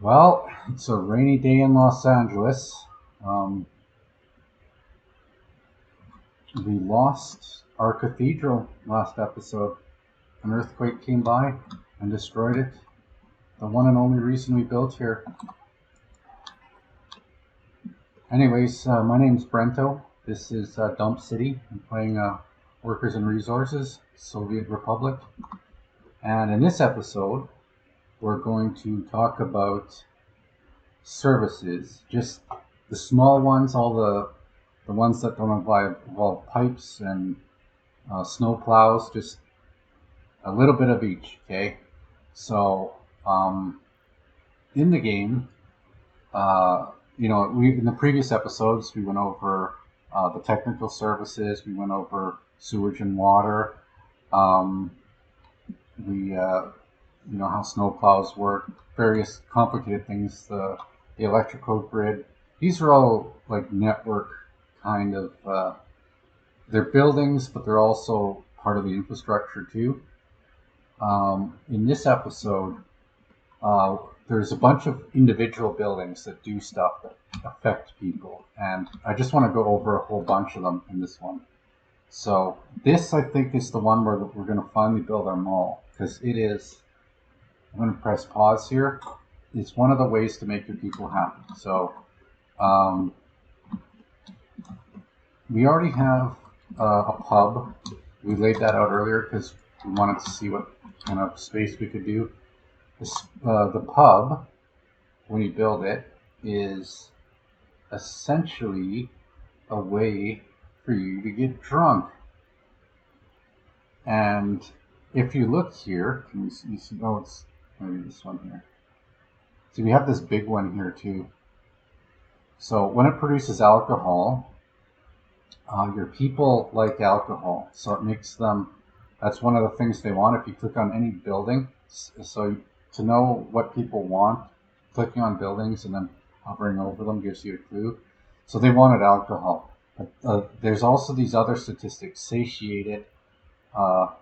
Well, it's a rainy day in Los Angeles. Um, we lost our cathedral last episode. An earthquake came by and destroyed it. The one and only reason we built here. Anyways, my name's Brento. This is Dump City. I'm playing Workers and Resources, Soviet Republic. And in this episode, we're going to talk about services, just the small ones, all the ones that don't involve pipes and snow plows, just a little bit of each. Okay, so in the game, we in the previous episodes we went over the technical services, we went over sewage and water, we how snow plows work, various complicated things, the electrical grid. These are all like network kind of. They're buildings, but they're also part of the infrastructure too. In this episode, there's a bunch of individual buildings that do stuff that affect people, and I just want to go over a whole bunch of them in this one. So this, I think, is the one where we're going to finally build our mall, because it is. I'm going to press pause here. It's one of the ways to make your people happy. So we already have a pub. We laid that out earlier because we wanted to see what kind of space we could do. The pub, when you build it, is essentially a way for you to get drunk. And if you look here, can you see? Oh, it's maybe this one here. So we have this big one here too. So when it produces alcohol, your people like alcohol, so it makes them. That's one of the things they want. If you click on any building, so to know what people want, clicking on buildings and then hovering over them gives you a clue. So they wanted alcohol. But, there's also these other statistics: satiated,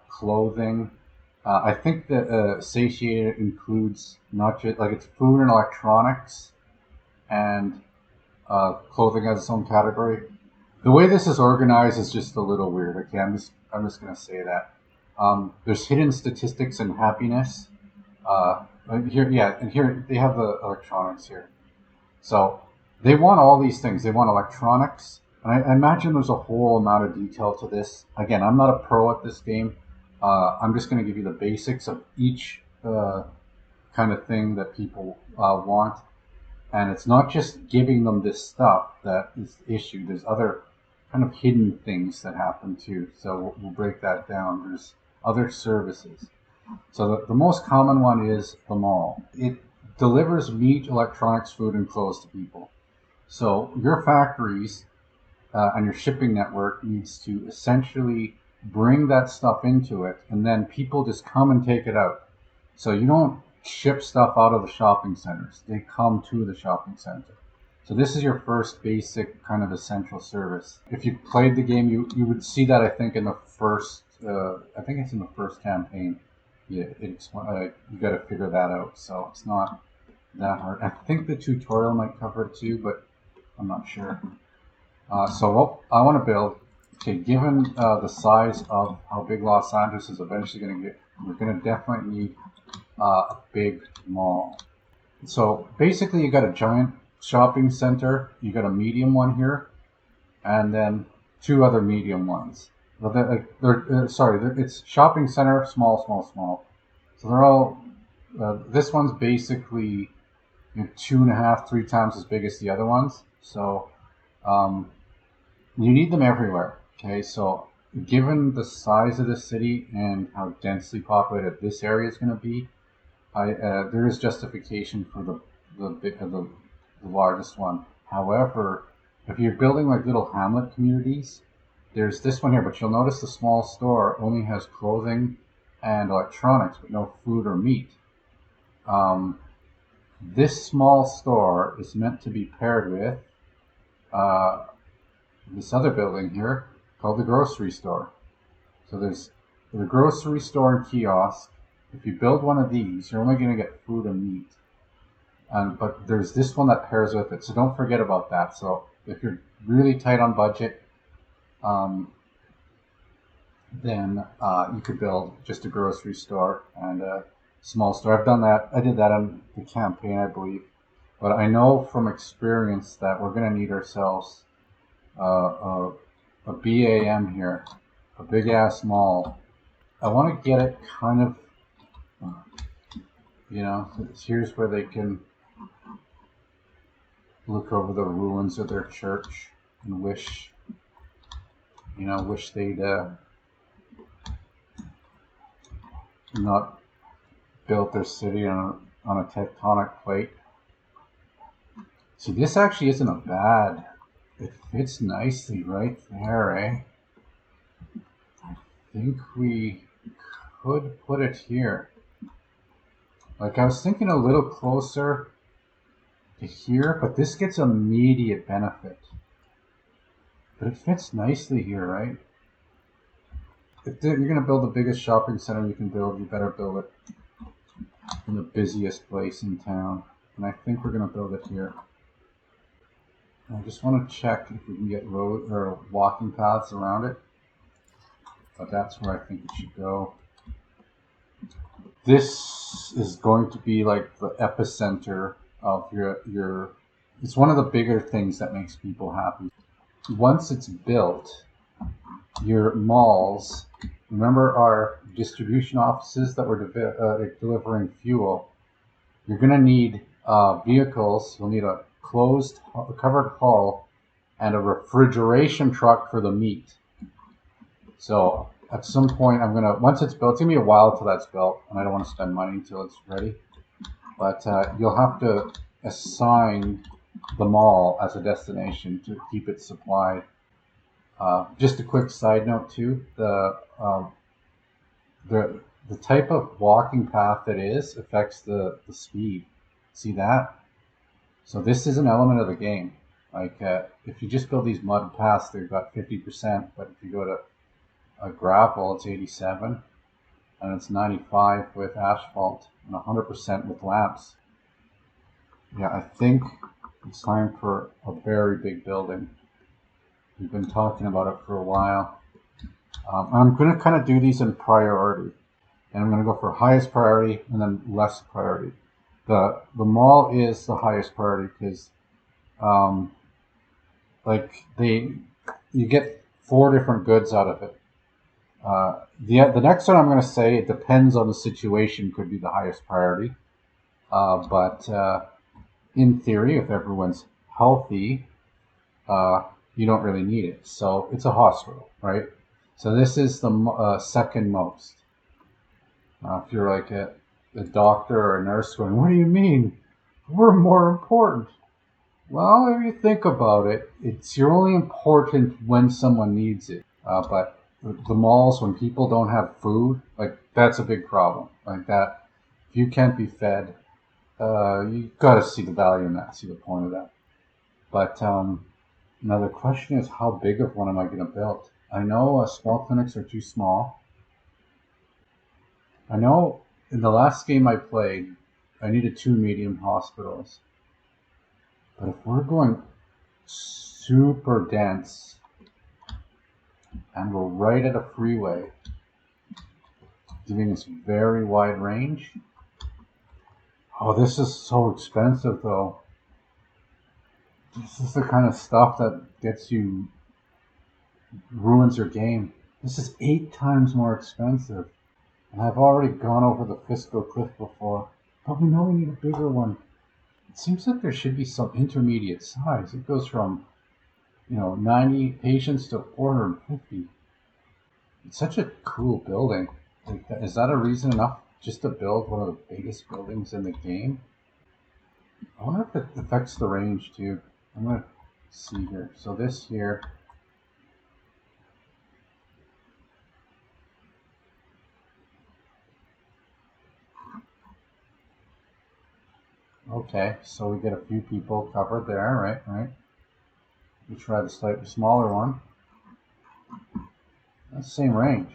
clothing. I think that satiated includes not just like it's food and electronics, and clothing has its own category. The way this is organized is just a little weird. Okay, I'm just gonna say that. There's hidden statistics and happiness. Here they have the electronics here. So they want all these things. They want electronics, and I imagine there's a whole amount of detail to this. Again, I'm not a pro at this game. I'm just going to give you the basics of each kind of thing that people want. And it's not just giving them this stuff that is the issue. There's other kind of hidden things that happen too. So we'll break that down. There's other services. So the most common one is the mall. It delivers meat, electronics, food, and clothes to people. So your factories and your shipping network needs to essentially bring that stuff into it, and then people just come and take it out. So you don't ship stuff out of the shopping centers. They come to the shopping center. So this is your first basic kind of essential service. If you played the game, you would see that, I think, in the first, I think it's in the first campaign. Yeah, you got to figure that out. So it's not that hard. I think the tutorial might cover it too, but I'm not sure. So what I want to build, okay, given the size of how big Los Angeles is eventually going to get, we're going to definitely need a big mall. So basically you got a giant shopping center, you got a medium one here, and then two other medium ones. It's shopping center, small, small, small. So they're all, this one's basically 2.5, 3 times as big as the other ones. So you need them everywhere. Okay, so given the size of the city and how densely populated this area is going to be, there is justification for the largest one. However, if you're building like little hamlet communities, there's this one here, but you'll notice the small store only has clothing and electronics, but no food or meat. This small store is meant to be paired with this other building here called the grocery store. So there's the grocery store and kiosk. If you build one of these, you're only going to get food and meat. But there's this one that pairs with it, so don't forget about that. So if you're really tight on budget, then you could build just a grocery store and a small store. I've done that. I did that on the campaign, I believe. But I know from experience that we're going to need ourselves a BAM here, a big ass mall. I want to get it kind of, here's where they can look over the ruins of their church and wish they'd not built their city on a tectonic plate. See, this actually isn't a bad. It fits nicely right there, eh? I think we could put it here. Like, I was thinking a little closer to here, but this gets immediate benefit. But it fits nicely here, right? If you're going to build the biggest shopping center you can build, you better build it in the busiest place in town. And I think we're going to build it here. And I just want to check if we can get road or walking paths around it. But that's where I think it should go. This is going to be like the epicenter of your it's one of the bigger things that makes people happy. Once it's built, your malls, remember our distribution offices that were delivering fuel, you're going to need vehicles. You'll need a covered hull and a refrigeration truck for the meat. So at some point, once it's built, it's going to be a while till that's built, and I don't want to spend money until it's ready. But you'll have to assign the mall as a destination to keep it supplied. Just a quick side note too: the type of walking path it is affects the speed. See that? So this is an element of the game. Like if you just build these mud paths, they've got 50%, but if you go to a gravel, it's 87, and it's 95 with asphalt, and 100% with lamps. Yeah, I think it's time for a very big building. We've been talking about it for a while. I'm going to kind of do these in priority, and I'm going to go for highest priority and then less priority. The mall is the highest priority because, you get 4 different goods out of it. The next one I'm going to say, it depends on the situation, could be the highest priority. But in theory, if everyone's healthy, you don't really need it. So it's a hospital, right? So this is the second most. If you're like a doctor or a nurse going, what do you mean? We're more important. Well, if you think about it, you're only important when someone needs it. But the malls, when people don't have food, like that's a big problem. Like that, if you can't be fed, you got to see the value in that, see the point of that. But now the question is, how big of one am I going to build? I know small clinics are too small. I know in the last game I played, I needed 2 medium hospitals. But if we're going super dense, and we're right at a freeway, giving us very wide range. Oh, this is so expensive though. This is the kind of stuff that ruins your game. This is 8 times more expensive. And I've already gone over the fiscal cliff before, but we know we need a bigger one. It seems like there should be some intermediate size. It goes from 90 patients to 450. It's such a cool building. Is that a reason enough just to build one of the biggest buildings in the game? I wonder if it affects the range too. I'm going to see here. So this here. Okay, so we get a few people covered there, right? We try the slightly smaller one. That's the same range.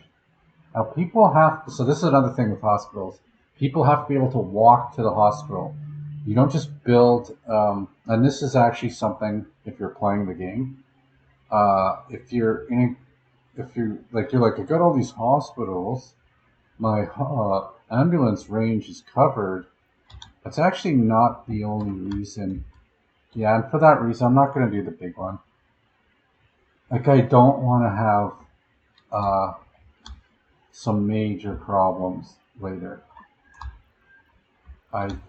Now people so this is another thing with hospitals. People have to be able to walk to the hospital. You don't just build, and this is actually something if you're playing the game. If you're in, if you're like, I got all these hospitals, my ambulance range is covered. That's actually not the only reason. Yeah, and for that reason, I'm not going to do the big one. Like, I don't want to have uh, some major problems later.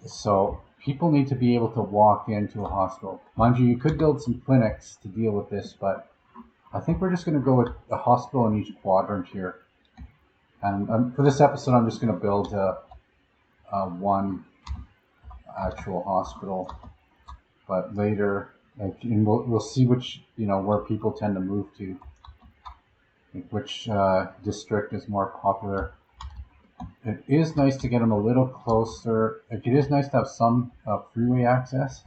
So people need to be able to walk into a hospital. Mind you, you could build some clinics to deal with this, but I think we're just going to go with a hospital in each quadrant here. And for this episode, I'm just going to build one actual hospital. But later, like, we'll see which, where people tend to move to, like which district is more popular. It is nice to get them a little closer. Like, it is nice to have some freeway access.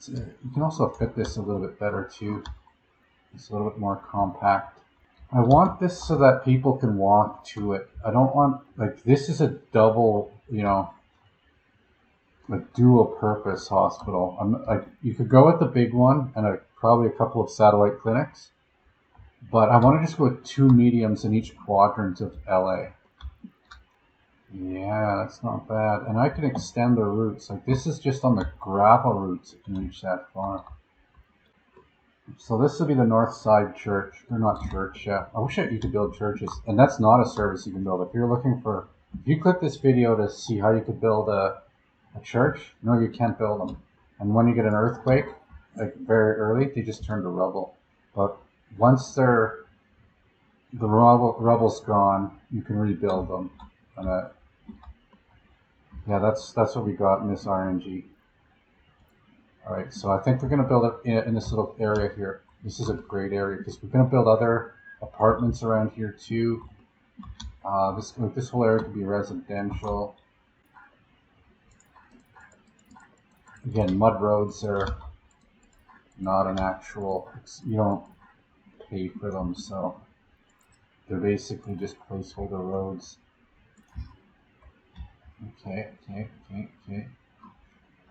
You can also fit this a little bit better too. It's a little bit more compact. I want this so that people can walk to it. I don't want, like, this is a double, like dual purpose hospital. You could go with the big one and probably a couple of satellite clinics, but I want to just go with 2 mediums in each quadrant of LA. Yeah, that's not bad. And I can extend the routes. Like, this is just on the gravel routes it can reach that far. So this would be the North Side Church. They're not church, yeah. I wish you could build churches. And that's not a service you can build. If you click this video to see how you could build a church, no, you can't build them. And when you get an earthquake, like very early, they just turn to rubble. But once the rubble's gone, you can rebuild them. And yeah, that's what we got in this RNG. All right, so I think we're going to build it in this little area here. This is a great area because we're going to build other apartments around here too. This whole area could be residential. Again, mud roads are not an actual, you don't pay for them, so they're basically just placeholder roads. Okay.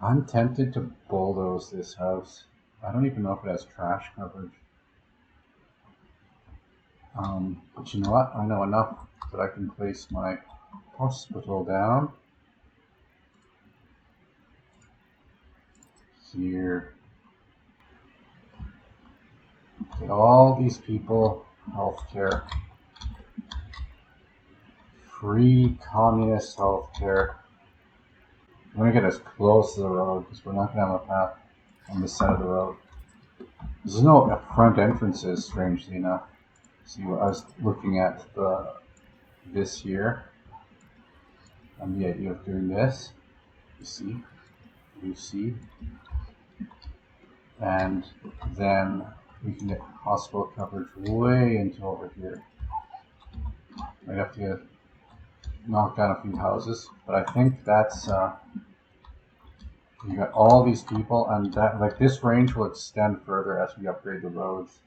I'm tempted to bulldoze this house. I don't even know if it has trash coverage. But you know what? I know enough that I can place my hospital down here. Get all these people healthcare. Free communist healthcare. I'm going to get as close to the road because we're not going to have a path on this side of the road. There's no front entrances, strangely enough. See, I was looking at this here, and the idea of doing this. You see, and then we can get hospital coverage way into over here. Might have to knock down a few houses, but I think that's you got all these people, and that, like, this range will extend further as we upgrade the roads.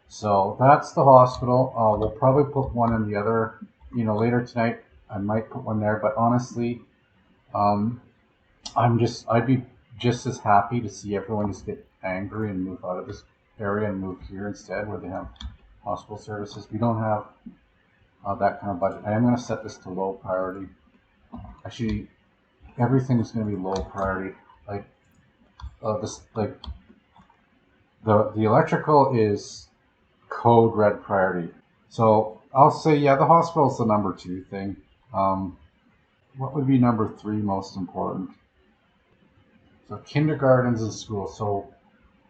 So that's the hospital. We'll probably put one in the other, later tonight. I might put one there, but honestly, I'd be just as happy to see everyone just get angry and move out of this area and move here instead, where they have hospital services. We don't have that kind of budget. I am going to set this to low priority. Actually, everything's going to be low priority. Like the electrical is code red priority. So I'll say, yeah, the hospital's the number 2 thing. What would be number 3 most important? So kindergartens and schools. So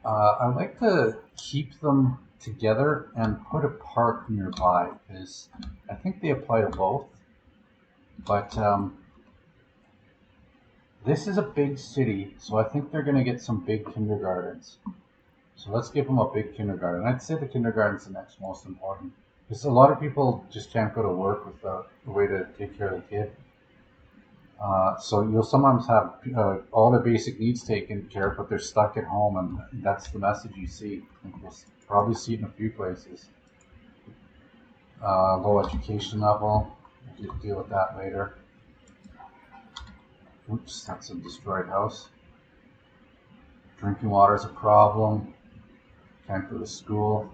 I'd like to keep them together and put a park nearby because I think they apply to both. But this is a big city, so I think they're going to get some big kindergartens. So let's give them a big kindergarten. I'd say the kindergarten's the next most important because a lot of people just can't go to work without a way to take care of the kid. So you'll sometimes have all their basic needs taken care of, but they're stuck at home, and that's the message you see. You'll probably see it in a few places. Low education level, we'll deal with that later. Oops, that's a destroyed house. Drinking water is a problem. Can't go to school.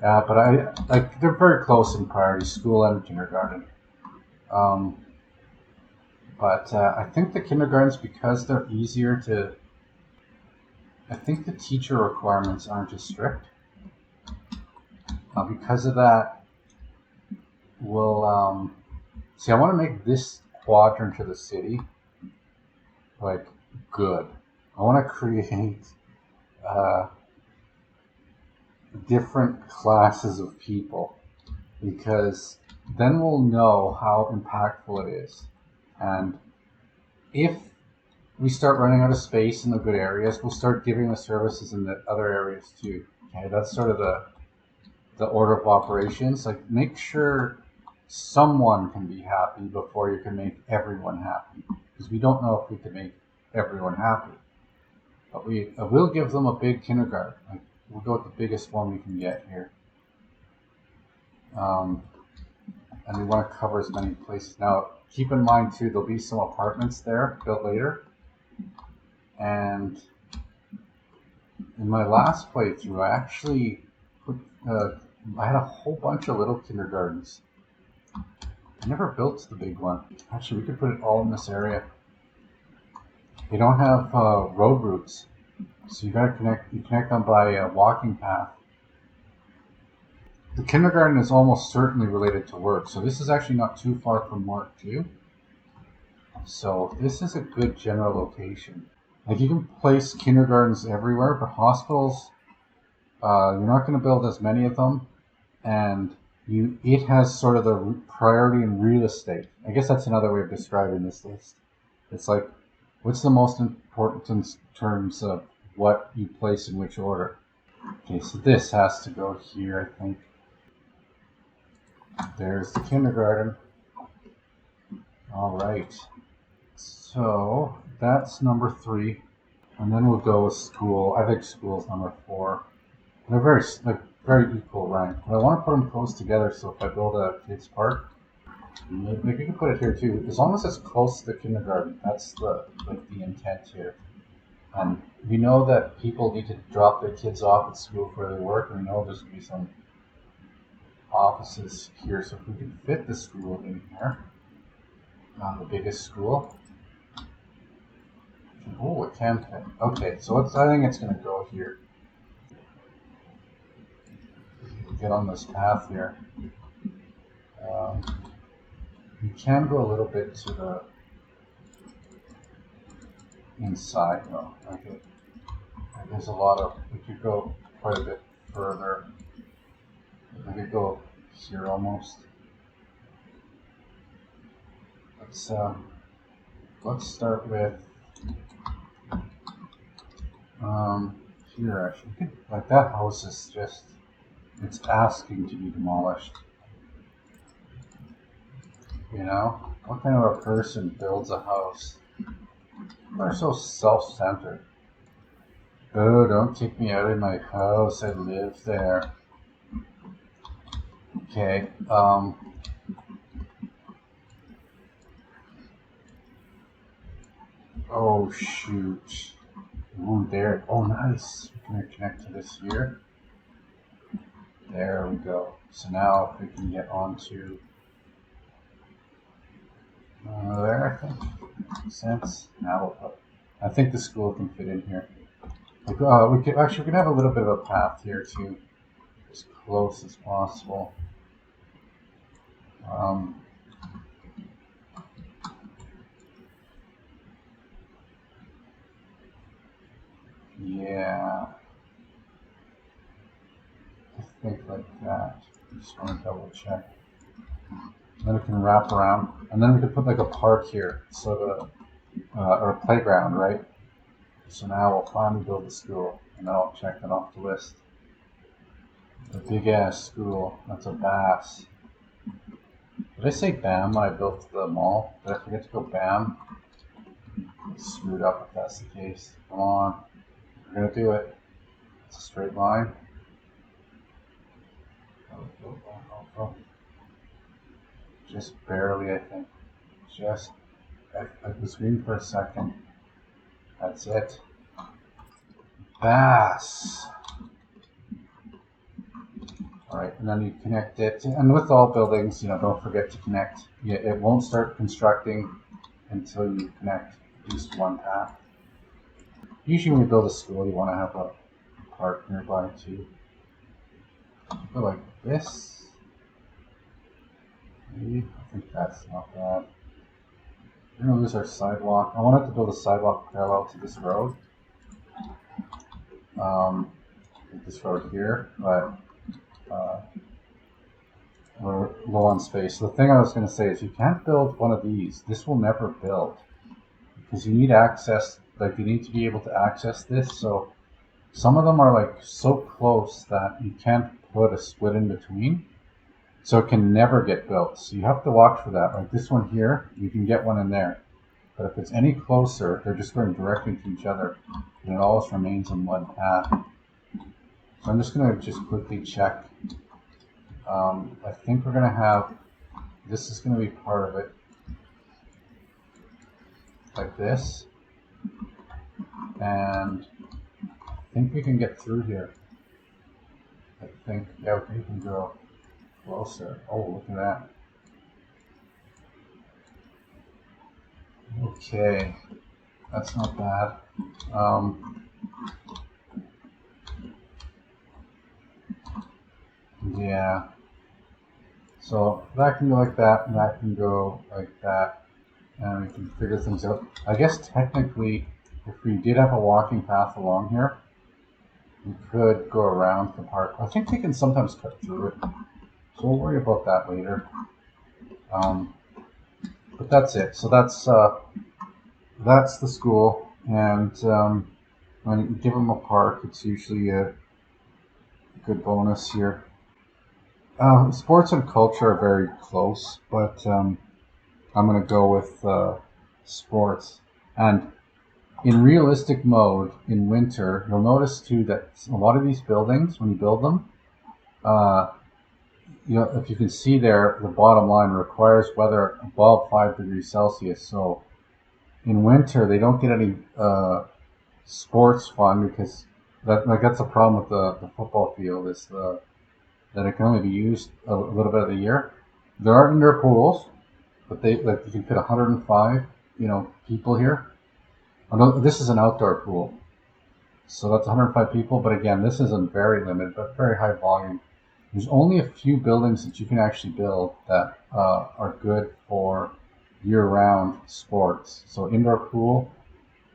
Yeah, but they're very close in priority, school and kindergarten. Um, but I think the kindergartens, because they're easier to, I think the teacher requirements aren't as strict. Because of that, we'll see. I want to make this quadrant of the city like good. I want to create uh, different classes of people, because then we'll know how impactful it is. And if we start running out of space in the good areas, we'll start giving the services in the other areas too. Okay, that's sort of the order of operations. Like, make sure someone can be happy before you can make everyone happy, because we don't know if we can make everyone happy. But we will give them a big kindergarten. Like, we'll go with the biggest one we can get here. And we want to cover as many places. Now, keep in mind too, there'll be some apartments there built later. And in my last playthrough, I actually put, I had a whole bunch of little kindergartens. I never built the big one. Actually, we could put it all in this area. They don't have road routes, so you gotta connect them by a walking path. The kindergarten is almost certainly related to work, so this is actually not too far from work too. So this is a good general location. Like, you can place kindergartens everywhere, but hospitals, you're not going to build as many of them, and it has sort of the priority in real estate. I guess that's another way of describing this list. It's like, what's the most important in terms of what you place in which order? Okay, so this has to go here, I think. There's the kindergarten. All right. So that's number 3. And then we'll go with school. I think school's number 4. They're very equal rank. But I want to put them close together, so if I build a kids park, maybe you can put it here too. As long as it's close to the kindergarten, that's the intent here. And we know that people need to drop their kids off at school before they work, and we know there's going to be some offices here. So if we can fit the school in here, the biggest school. Oh, it can fit. Okay, so I think it's going to go here. Get on this path here. You can go a little bit to the inside though. Okay. There's a lot of, we could go quite a bit further. We could go here almost. Let's start with here actually. Like, that house is just, it's asking to be demolished. You know, what kind of a person builds a house? They're so self-centered. Oh, don't kick me out of my house. I live there. Okay. Oh shoot. Ooh, there. Oh, nice. We can connect to this here. There we go. So now if we can get onto there, I think makes sense. Now we'll put. I think the school can fit in here. We can have a little bit of a path here too, as close as possible. Yeah, I think like that. Just want to double check. Then we can wrap around, and then we can put like a park here, so or a playground, right? So now we'll finally build the school, and then I'll check that off the list. The big ass school. That's a bass. Did I say BAM when I built the mall? Did I forget to go BAM? It's screwed up if that's the case. Come on. We're gonna do it. It's a straight line. Oh. Just barely, I think. Just I was reading for a second. That's it. Bass. All right, and then you connect it. And with all buildings, don't forget to connect. Yeah, it won't start constructing until you connect at least one path. Usually when you build a school, you want to have a park nearby too. Go like this. Maybe. I think that's not bad. We're going to lose our sidewalk. I wanted to build a sidewalk parallel to this road. This road here, but we're low on space. So the thing I was going to say is you can't build one of these. This will never build because you need access. Like you need to be able to access this. So some of them are like so close that you can't put a split in between. So it can never get built. So you have to watch for that. Like this one here, you can get one in there. But if it's any closer, they're just going directly to each other. And it always remains in one path. So I'm just going to just quickly check. I think we're going to have, this is going to be part of it. Like this. And I think we can get through here. I think, yeah, we can go closer. Oh, look at that. Okay, that's not bad. Yeah. So that can go like that, and that can go like that, and we can figure things out. I guess technically, if we did have a walking path along here, we could go around the park. I think we can sometimes cut through it, so we'll worry about that later. But that's it. So that's the school, and when you give them a park, it's usually a good bonus here. Sports and culture are very close, but I'm going to go with sports. And in realistic mode, in winter, you'll notice too that a lot of these buildings, when you build them, if you can see there, the bottom line requires weather above 5 degrees Celsius. So in winter, they don't get any sports fun because that's a problem with the football field is that it can only be used a little bit of the year. There are indoor pools, but you can fit 105 people here. This is an outdoor pool, so that's 105 people. But again, this isn't very limited, but very high volume. There's only a few buildings that you can actually build that are good for year-round sports. So indoor pool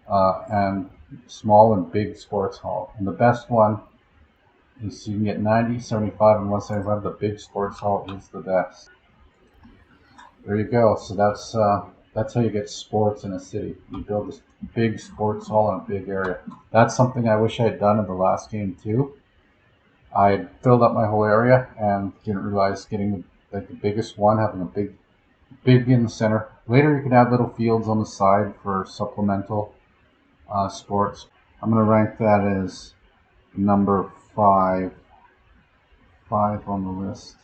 and small and big sports hall. And the best one is you can get 90, 75, and 175. The big sports hall is the best. There you go. So that's how you get sports in a city. You build this big sports hall in a big area. That's something I wish I had done in the last game too. I filled up my whole area and didn't realize getting the biggest one, having a big in the center. Later you can add little fields on the side for supplemental sports. I'm going to rank that as number 5 on the list.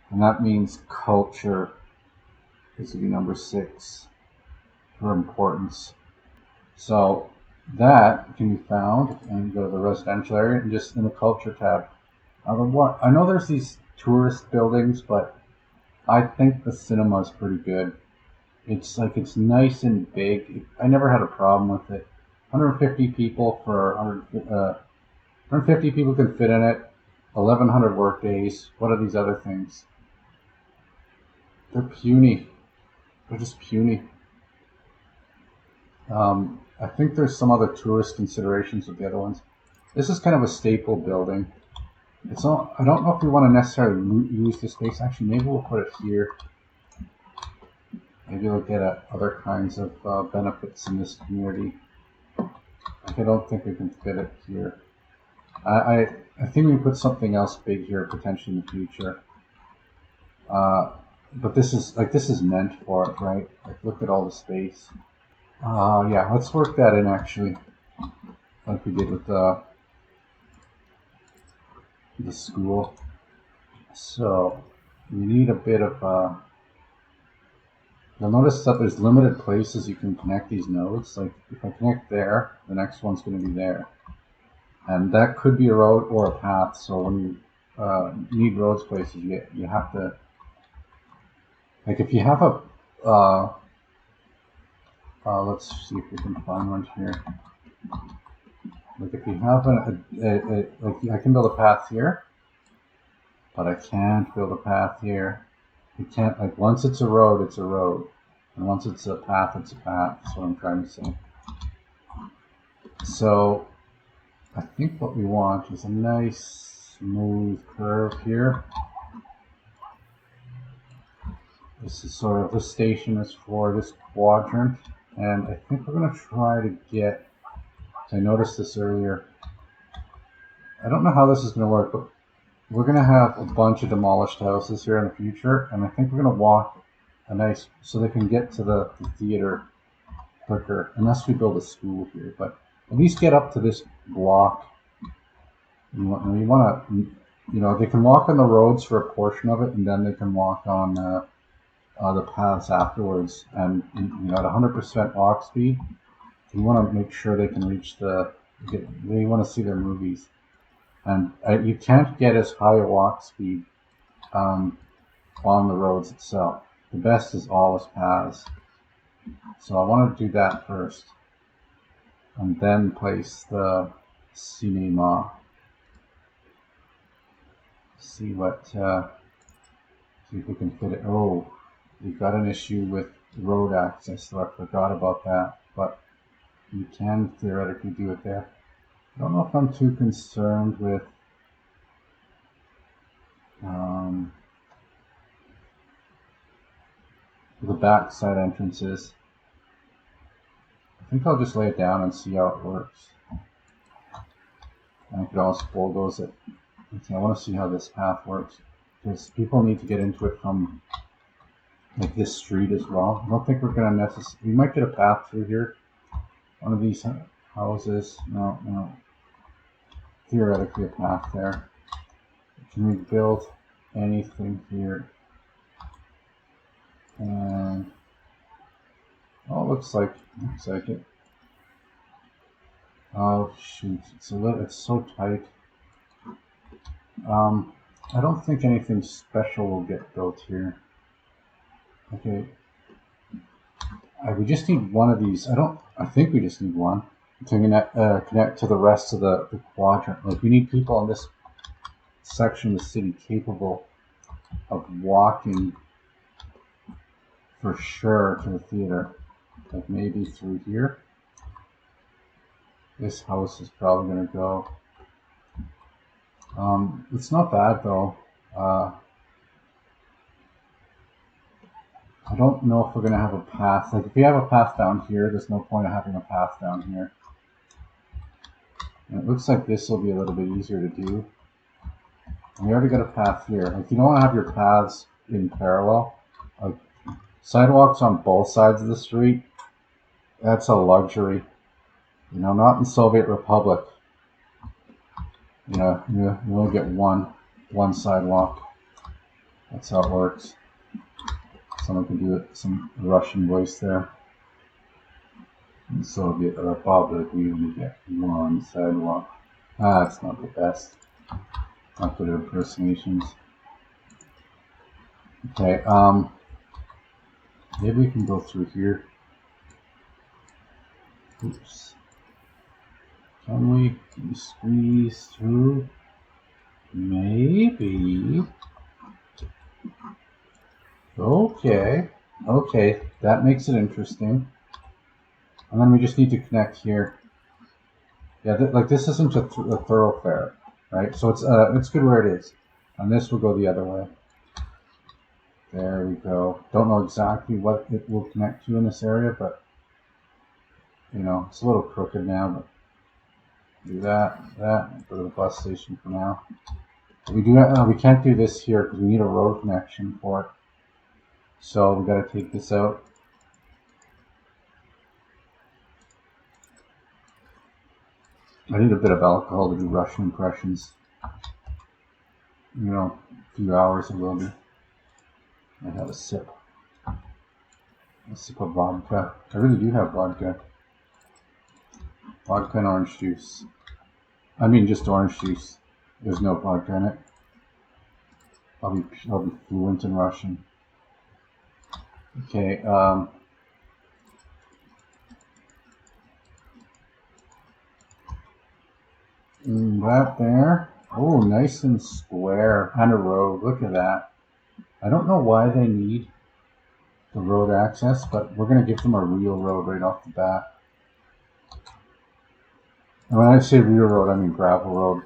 And that means culture is to be number 6 for importance. So that can be found and go to the residential area and just in the culture tab. I know there's these tourist buildings, but I think the cinema is pretty good. It's nice and big. I never had a problem with it. 150 people for 150 people can fit in it. 1,100 work days. What are these other things? They're puny. They're just puny. I think there's some other tourist considerations with the other ones. This is kind of a staple building. I don't know if we want to necessarily use this space. Actually, maybe we'll put it here. Maybe we'll get at other kinds of benefits in this community. I don't think we can fit it here. I think we put something else big here potentially in the future. But this is meant for it, right? Like look at all the space. Yeah, let's work that in actually, like we did with the school. So we need a bit of You'll notice that there's limited places you can connect these nodes. Like if I connect there, the next one's going to be there. And that could be a road or a path. So when you need roads places, you have to, like if you have a, let's see if we can find one here. Like if you have like I can build a path here, but I can't build a path here. You can't, like once it's a road, it's a road. And once it's a path, it's a path. That's what I'm trying to say. So I think what we want is a nice smooth curve here. This is sort of, this station is for this quadrant. And I think we're going to try to get, I noticed this earlier. I don't know how this is going to work, but we're going to have a bunch of demolished houses here in the future. And I think we're going to walk a nice, so they can get to the theater quicker, unless we build a school here. But at least get up to this block. You want to, you know, they can walk on the roads for a portion of it, and then they can walk on the paths afterwards. And you know, at 100% walk speed, you want to make sure they can reach they want to see their movies. And you can't get as high a walk speed on the roads itself. The best is always paths. So I want to do that first, and then place the cinema. See what, see if we can fit it. Oh, we've got an issue with road access, so I forgot about that. But you can theoretically do it there. I don't know if I'm too concerned with the backside entrances. I think I'll just lay it down and see how it works. And I could also bulldoze it. Okay, I want to see how this path works, because people need to get into it from like this street as well. I don't think we're going to necessarily, we might get a path through here. One of these houses, no. Theoretically a path there. Can we build anything here? And oh, looks like it. Oh shoot, it's so tight. I don't think anything special will get built here. Okay. We just need one of these. I think we just need one to connect to the rest of the quadrant. Like we need people in this section of the city capable of walking for sure to the theater. Like maybe through here. This house is probably going to go. It's not bad though. I don't know if we're going to have a path. Like if we have a path down here, there's no point of having a path down here. And it looks like this will be a little bit easier to do. And we already got a path here. Like you don't want to have your paths in parallel. Like sidewalks on both sides of the street, that's a luxury. You know, not in Soviet Republic. You know, you only get one sidewalk. That's how it works. Someone can do it, some Russian voice there. In Soviet Republic, we only get one sidewalk. That's not the best. Not good impersonations. Okay, maybe we can go through here. Oops. Can we squeeze through? Maybe. Okay, that makes it interesting. And then we just need to connect here. Yeah, like this isn't a thoroughfare, right? So it's good where it is. And this will go the other way. There we go. Don't know exactly what it will connect to in this area, but you know, it's a little crooked now, but do that, go to the bus station for now. We can't do this here because we need a road connection for it. So we got to take this out. I need a bit of alcohol to do Russian impressions. You know, a few hours it will be. I have a sip. Let's sip of vodka. I really do have vodka. Vodka and orange juice. I mean, just orange juice. There's no vodka in it. I'll be fluent in Russian. Okay. That there. Oh, nice and square. And a road. Look at that. I don't know why they need the road access, but we're going to give them a real road right off the bat. And when I say real road, I mean gravel road,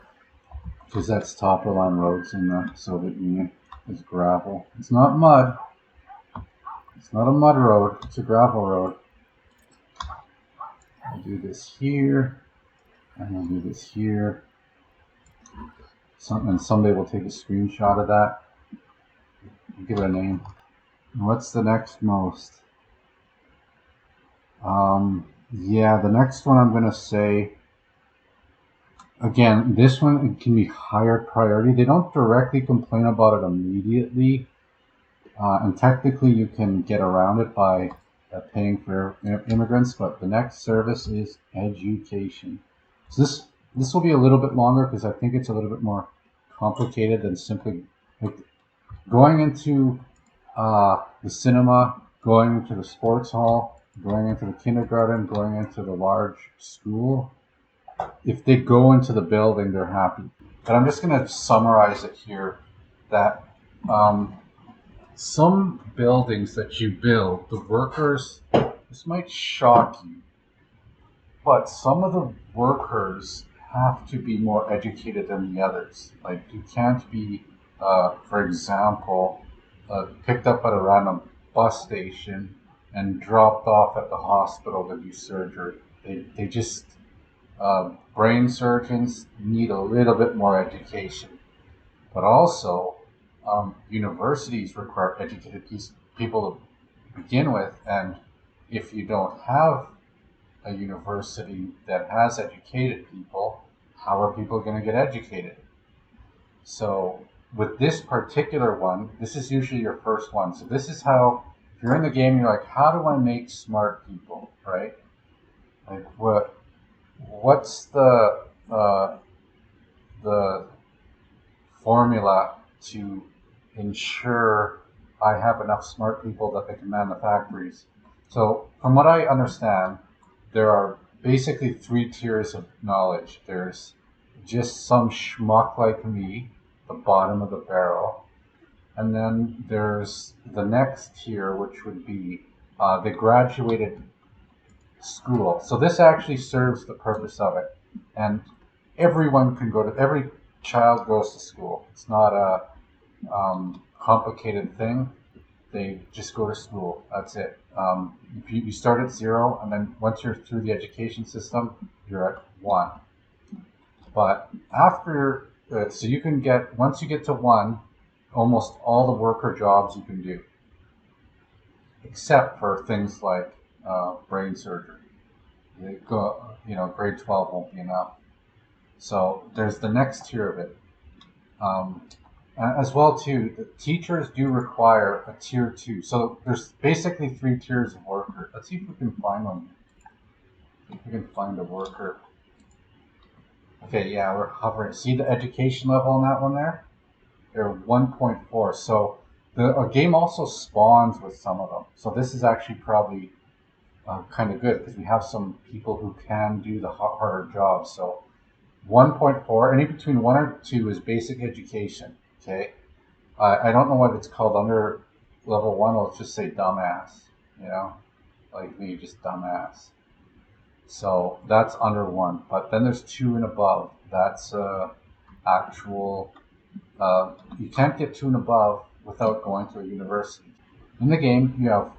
because that's top of line roads in the Soviet Union. It's gravel. It's not mud. It's not a mud road. It's a gravel road. I'll do this here, and I'll do this here. And someday we'll take a screenshot of that. Give it a name. What's the next most? Yeah, the next one I'm gonna say. Again, this one can be higher priority. They don't directly complain about it immediately, and technically you can get around it by paying for immigrants. But the next service is education. So this will be a little bit longer because I think it's a little bit more complicated than simply like going into the cinema, going into the sports hall, going into the kindergarten, going into the large school. If they go into the building, they're happy. But I'm just going to summarize it here that some buildings that you build, the workers, this might shock you, but some of the workers have to be more educated than the others. Like you can't be, for example, picked up at a random bus station and dropped off at the hospital to do surgery. They just brain surgeons need a little bit more education, but also universities require educated people to begin with, and if you don't have a university that has educated people, how are people going to get educated? So with this particular one, this is usually your first one. So this is how, if you're in the game, you're like, how do I make smart people, right? Like what's the formula to ensure I have enough smart people that they can man the factories? So from what I understand, there are basically 3 tiers of knowledge. There's just some schmuck like me, the bottom of the barrel. And then there's the next tier, which would be the graduated school. So this actually serves the purpose of it. And everyone can go to, every child goes to school. It's not a complicated thing. They just go to school. That's it. You start at 0, and then once you're through the education system, you're at 1. But after, so you can get, once you get to 1, almost all the worker jobs you can do, except for things like brain surgery. Grade 12 won't be enough. So there's the next tier of it. As well, too, the teachers do require a tier 2. So there's basically 3 tiers of worker. Let's see if we can find one. See if we can find a worker. Okay, yeah, we're hovering. See the education level on that one there? They're 1.4. So a game also spawns with some of them. So this is actually probably kind of good because we have some people who can do the harder jobs. So 1.4, any between 1 or 2 is basic education. Okay, I don't know what it's called under level 1. Let's just say dumbass. Like me, just dumbass. So that's under 1. But then there's 2 and above. That's actual. You can't get 2 and above without going to a university. In the game, you have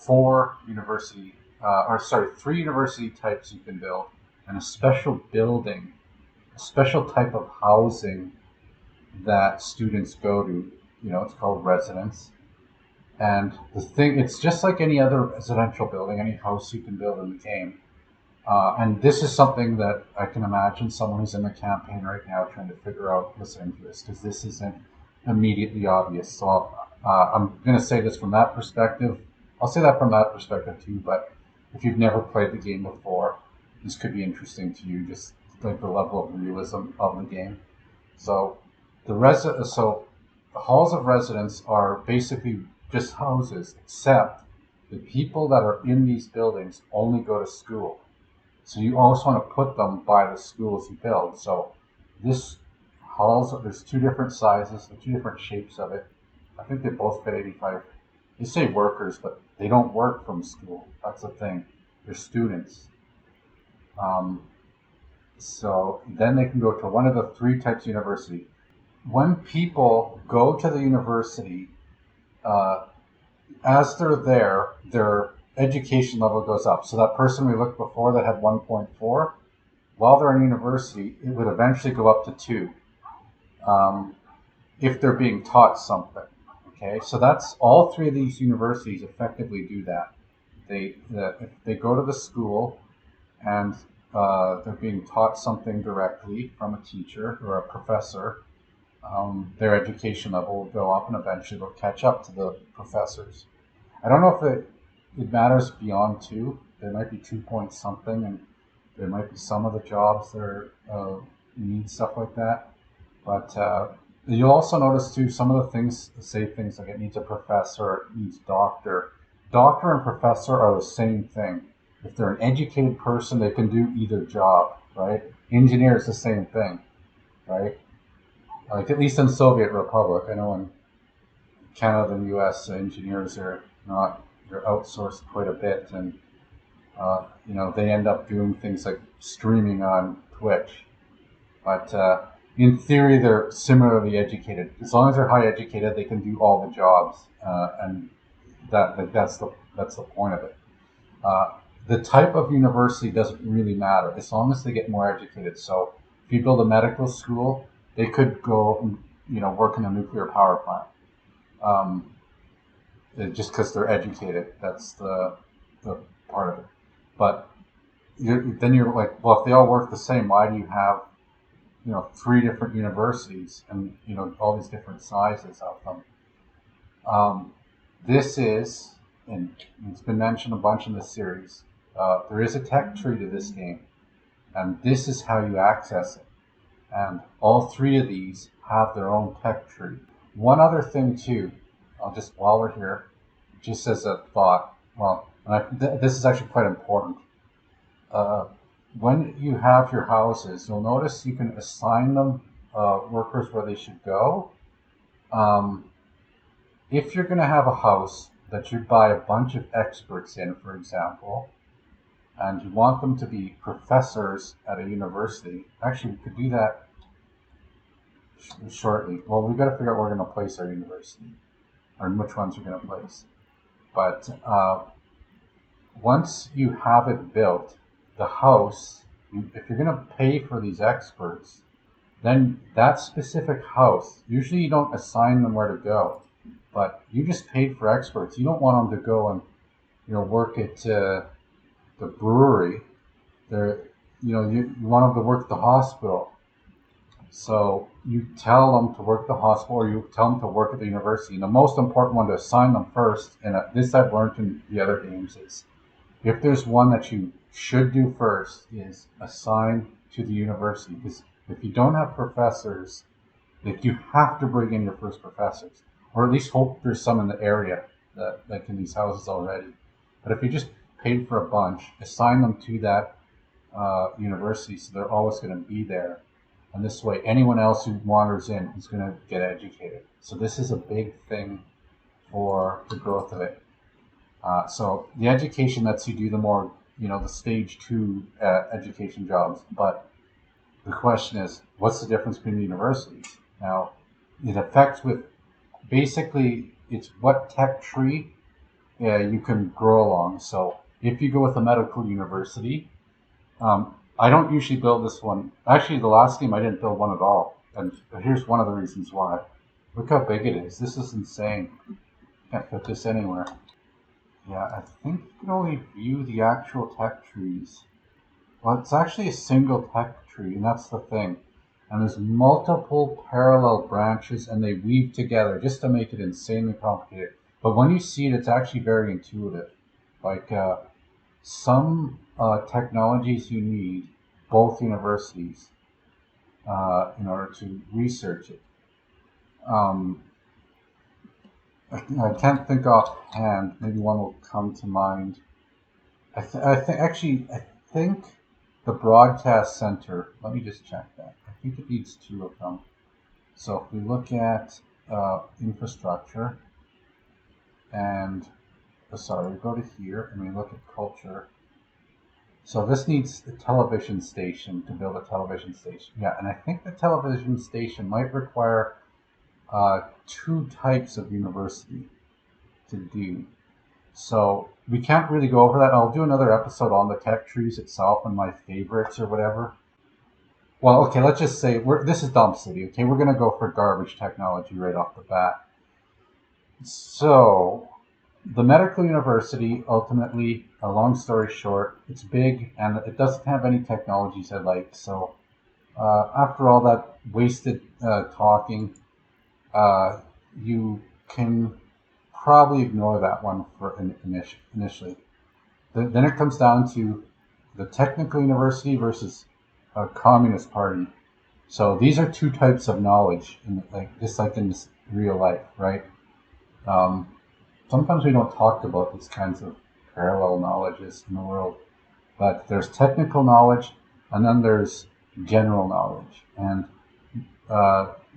3 university types you can build, and a special building, a special type of housing that students go to. It's called residence. And the thing, it's just like any other residential building, any house you can build in the game. And this is something that I can imagine someone who's in the campaign right now trying to figure out listening to this, because this isn't immediately obvious. So I'm going to say this from that perspective. I'll say that from that perspective too. But if you've never played the game before, this could be interesting to you. Just like the level of realism of the game. So so the halls of residence are basically just houses, except the people that are in these buildings only go to school. So you always want to put them by the schools you build. So this there's two different sizes, two different shapes of it. I think they both fit 85. They say workers, but they don't work from school. That's the thing. They're students. Um, so then they can go to one of the three types of university. When people go to the university, uh, as they're there, their education level goes up. So that person we looked before that had 1.4, while they're in university, it would eventually go up to 2 if they're being taught something. Okay, so that's all three of these universities effectively do that. If they go to the school and they're being taught something directly from a teacher or a professor, their education level will go up and eventually will catch up to the professors. I don't know if it matters beyond 2. There might be 2 point something, and there might be some of the jobs that are, need stuff like that. But you'll also notice too some of the things say things like it needs a professor, it needs doctor. Doctor and professor are the same thing. If they're an educated person, they can do either job, right? Engineer is the same thing, right? Like at least in Soviet Republic, I know in Canada and U.S. engineers are not they're outsourced quite a bit, and they end up doing things like streaming on Twitch. But in theory, they're similarly educated. As long as they're high educated, they can do all the jobs, and that's the point of it. The type of university doesn't really matter as long as they get more educated. So if you build a medical school, they could go and work in a nuclear power plant. Just because they're educated, that's the part of it. But then you're like, well, if they all work the same, why do you have 3 different universities and all these different sizes of them? This is, and it's been mentioned a bunch in this series. There is a tech tree to this game, and this is how you access it. And all 3 of these have their own tech tree. One other thing too, while we're here, just as a thought. Well, this is actually quite important. When you have your houses, you'll notice you can assign them workers where they should go. If you're going to have a house that you buy a bunch of experts in, for example, and you want them to be professors at a university, actually, we could do that shortly. Well, we've got to figure out where we're going to place our university, or which ones we're going to place. But once you have it built, the house, if you're going to pay for these experts, then that specific house, usually you don't assign them where to go, but you just paid for experts. You don't want them to go and work at the brewery. You want them to work at the hospital. So you tell them to work at the hospital, or you tell them to work at the university. And the most important one to assign them first, and this I've learned in the other games, is if there's one that you should do first, is assign to the university. Because if you don't have professors, you have to bring in your first professors, or at least hope there's some in the area that in these houses already. But if you just paid for a bunch, assign them to that university, so they're always going to be there. And this way, anyone else who wanders in is going to get educated. So this is a big thing for the growth of it. So the education lets you do the more, the stage 2 education jobs. But the question is, what's the difference between the universities? Now, it affects with, basically, it's what tech tree you can grow along. So if you go with a medical university, I don't usually build this one. Actually, the last game I didn't build one at all. And here's one of the reasons why. Look how big it is. This is insane. Can't fit this anywhere. Yeah, I think you can only view the actual tech trees. Well, it's actually a single tech tree, and that's the thing. And there's multiple parallel branches, and they weave together just to make it insanely complicated. But when you see it, it's actually very intuitive. Like some technologies you need both universities in order to research it. Um, I can't think offhand. Maybe one will come to mind. I think the broadcast center. Let me just check that. I think it needs two of them. So if we look at infrastructure and sorry, we go to here and we look at culture. So this needs a television station to build a television station. Yeah, and I think the television station might require two types of university to do. So we can't really go over that. I'll do another episode on the tech trees itself and my favorites or whatever. Well, okay, let's just say this is Dump City. Okay, we're gonna go for garbage technology right off the bat. So the medical university ultimately, a long story short, it's big and it doesn't have any technologies I like. So after all that wasted talking, you can probably ignore that one for initially. Then it comes down to the technical university versus a communist party. So these are two types of knowledge, just like in this real life, right? Um, Sometimes we don't talk about these kinds of parallel knowledges in the world, but there's technical knowledge, and then there's general knowledge, and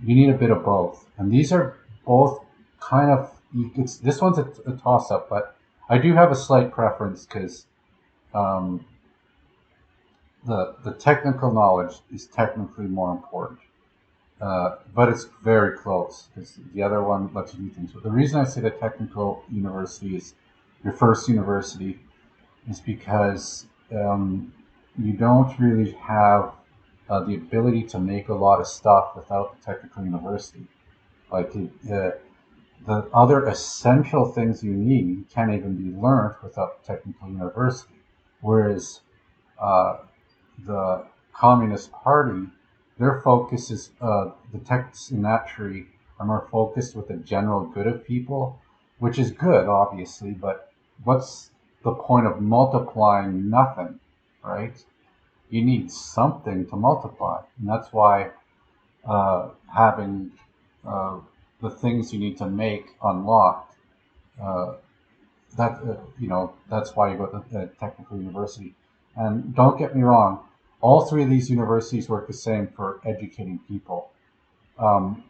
you need a bit of both. And these are both kind of this one's a toss up, but I do have a slight preference because um, the technical knowledge is technically more important. But it's very close because the other one lets you do things. But the reason I say the technical university is your first university is because you don't really have the ability to make a lot of stuff without the technical university. Like the other essential things you need can't even be learned without the technical university. Whereas uh, the Communist Party, their focus is the texts in that tree are more focused with the general good of people, which is good, obviously, but what's the point of multiplying nothing, right? You need something to multiply, and that's why having uh, the things you need to make unlocked. Uh, that's why you go to technical university. And don't get me wrong, all three of these universities work the same for educating people. Um,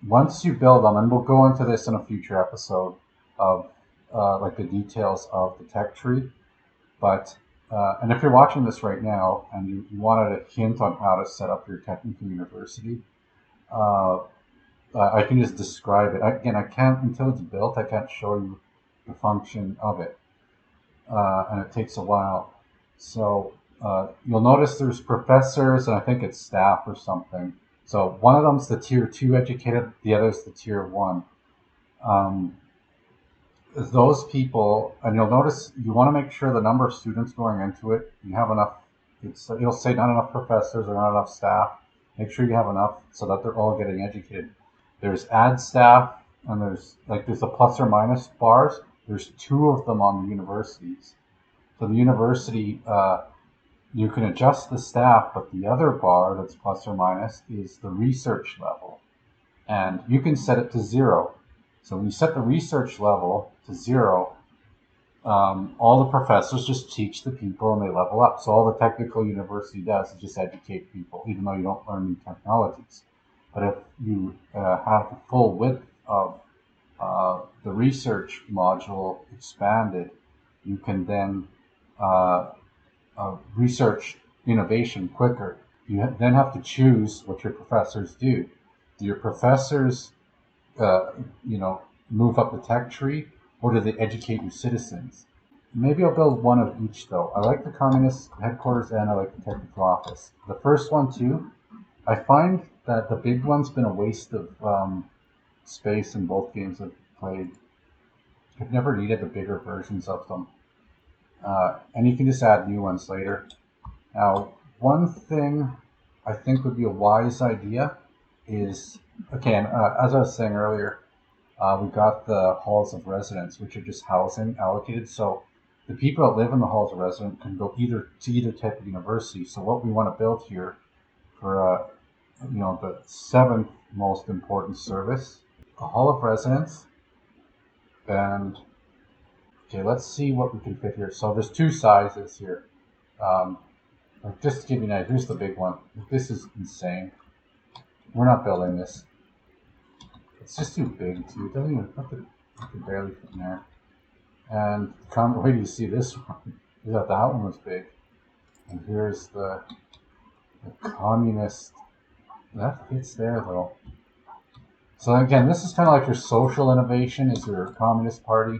Once you build them, and we'll go into this in a future episode of like the details of the tech tree. But and if you're watching this right now and you wanted a hint on how to set up your technical university, uh, I can just describe it. Again, I can't until it's built. I can't show you the function of it, and it takes a while. So you'll notice there's professors, and I think it's staff or something. So one of them's the tier two educated, the other's the tier one. Um, those people, and you'll notice you want to make sure the number of students going into it, you have enough. You'll say not enough professors or not enough staff. Make sure you have enough so that they're all getting educated. There's ad staff, and there's the plus or minus bars. There's two of them on the universities. So the university, you can adjust the staff, but the other bar that's plus or minus is the research level. And you can set it to 0. So when you set the research level to 0, all the professors just teach the people and they level up. So all the technical university does is just educate people, even though you don't learn new technologies. But if you have the full width of the research module expanded, you can then research innovation quicker. You then have to choose what your professors do. Do your professors, move up the tech tree, or do they educate your citizens? Maybe I'll build one of each, though. I like the communist headquarters and I like the technical office. The first one, too, I find that the big one's been a waste of space in both games I've played. I've never needed the bigger versions of them. And you can just add new ones later. Now, one thing I think would be a wise idea is, again, as I was saying earlier, We got the halls of residence, which are just housing allocated. So the people that live in the halls of residence can go to either type of university. So what we want to build here for the seventh most important service, a hall of residence, and okay, let's see what we can fit here. So there's two sizes here. Just to give you an idea, here's the big one. This is insane. We're not building this. It's just too big, too. It doesn't even I could barely fit in there. And wait till you see this one. You thought that one was big. And here's the communist. That fits there, though. So again, this is kind of like your social innovation is your communist party,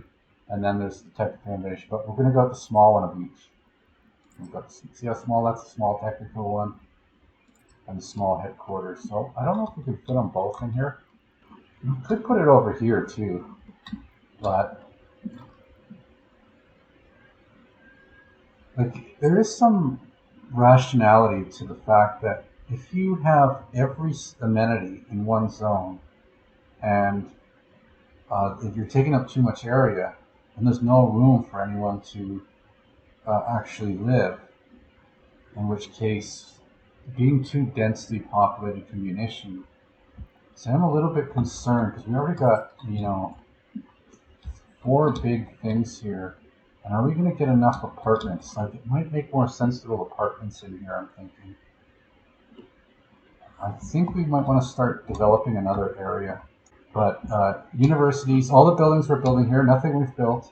and then there's the technical innovation. But we're going to go with the small one of each. We've got, see how small that's a small technical one, and the small headquarters. So I don't know if we can fit them both in here. We could put it over here too, but like there is some rationality to the fact that if you have every amenity in one zone, and if you're taking up too much area, and there's no room for anyone to actually live, in which case being too densely populated can be an issue. So I'm a little bit concerned because we already got, 4 big things here. And are we going to get enough apartments? Like, it might make more sense to build apartments in here, I'm thinking. I think we might want to start developing another area. But universities, all the buildings we're building here, nothing we've built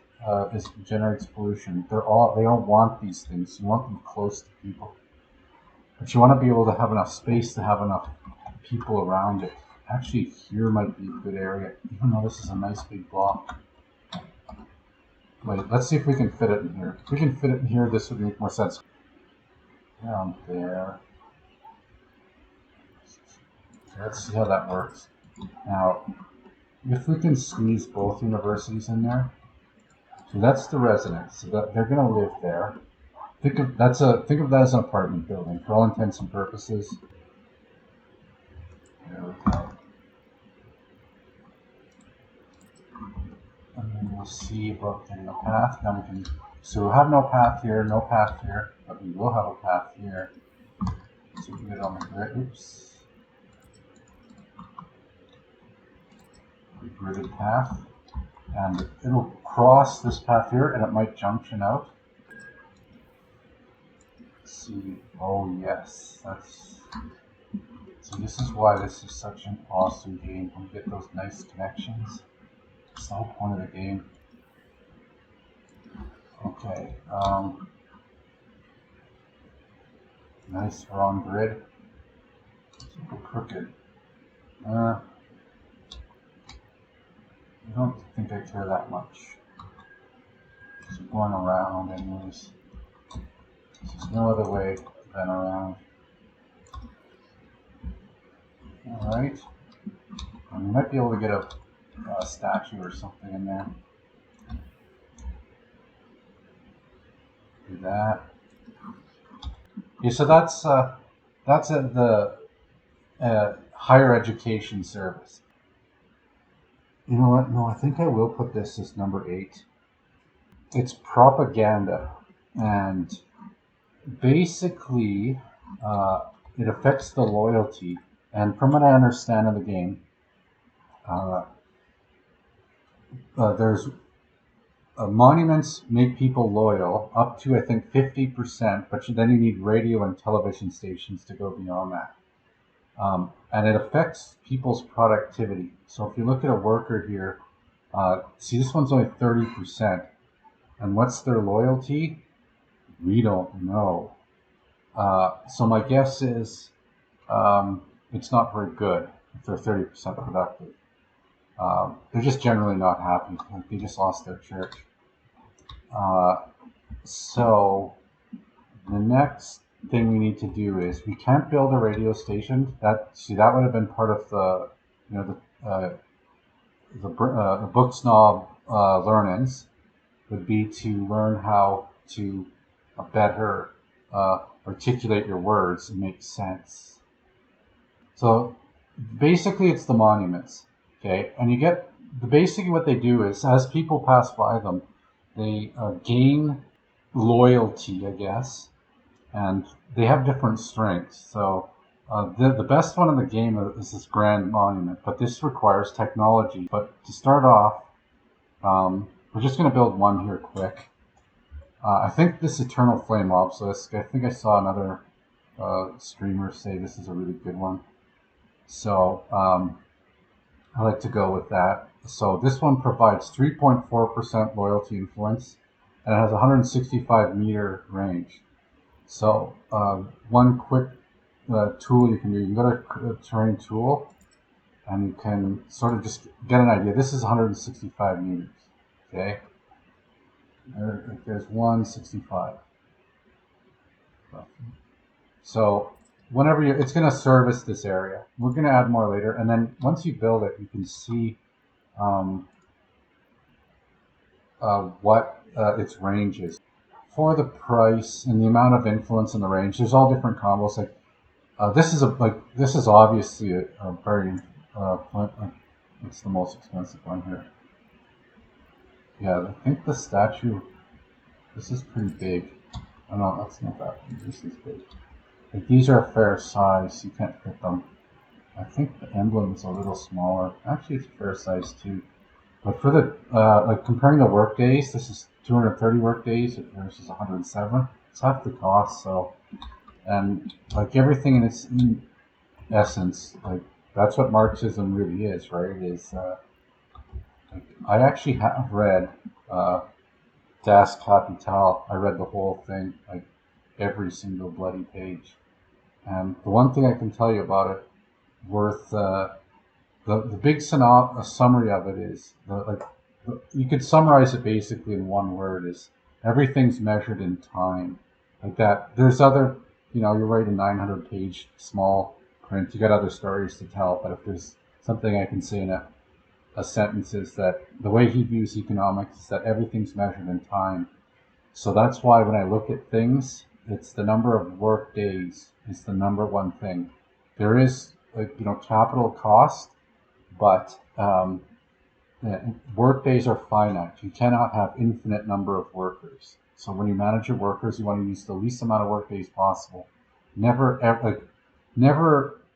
generates pollution. They all want these things. You want them close to people. But you want to be able to have enough space to have enough people around it. Actually, here might be a good area, even though this is a nice big block. Wait, let's see if we can fit it in here. If we can fit it in here, this would make more sense. Down there. Okay, let's see how that works. Now, if we can squeeze both universities in there, so that's the residence. So that they're going to live there. Think of that as an apartment building for all intents and purposes. There we go. And then we'll see about getting a path. Now we can. So we'll have no path here, but we will have a path here. So we can get on the grid. Oops. Gridded path, and it'll cross this path here, and it might junction out. Let's see. Oh yes, so this is why this is such an awesome game. We get those nice connections. It's the whole point of the game. Okay. Nice, we're on grid. It's a little crooked. I don't think I care that much. So going around anyways. There's no other way than around. Alright. We might be able to get a statue or something in there. Do that. Okay, so that's the higher education service. You know what? No, I think I will put this as number 8. It's propaganda, and basically it affects the loyalty. And from what I understand of the game, there's monuments make people loyal up to I think 50%, but then you need radio and television stations to go beyond that. And it affects people's productivity. So if you look at a worker here, see this one's only 30%. And what's their loyalty? We don't know. So my guess is it's not very good if they're 30% productive. They're just generally not happy. Like they just lost their church. So the next thing we need to do is we can't build a radio station. That would have been part of the book snob learnings would be to learn how to better articulate your words and make sense. So basically it's the monuments. Okay, and you get basically what they do is as people pass by them, they gain loyalty, I guess, and they have different strengths. So the best one in the game is this grand monument, but this requires technology. But to start off, we're just going to build one here quick. I think this Eternal Flame Obelisk, I think I saw another streamer say this is a really good one. So I like to go with that. So this one provides 3.4% loyalty influence, and it has 165 meter range. So one quick tool you can do, you can go to terrain tool, and you can sort of just get an idea. This is 165 meters, okay? There's 165. So whenever it's going to service this area. We're going to add more later, and then once you build it, you can see what its range is. For the price and the amount of influence in the range, there's all different combos. Like this is obviously a very it's the most expensive one here. Yeah, I think the statue. This is pretty big. Oh no, that's not that big. This is big. Like these are a fair size. You can't fit them. I think the emblem is a little smaller. Actually, it's fair size too. But for the like comparing the work days, this is 230 work days versus 107. It's half the cost. So, and like everything in its essence, like that's what Marxism really is, right? Is like, I actually have read Das Kapital. I read the whole thing, like every single bloody page. And the one thing I can tell you about it, worth the big summary of it is you could summarize it basically in one word: is everything's measured in time. Like that. There's other, you're writing 900 page small print. You got other stories to tell, but if there's something I can say in a sentence is that the way he views economics is that everything's measured in time. So that's why when I look at things, it's the number of work days is the number one thing. There is capital cost, but work days are finite. You cannot have infinite number of workers. So when you manage your workers, you want to use the least amount of work days possible. Never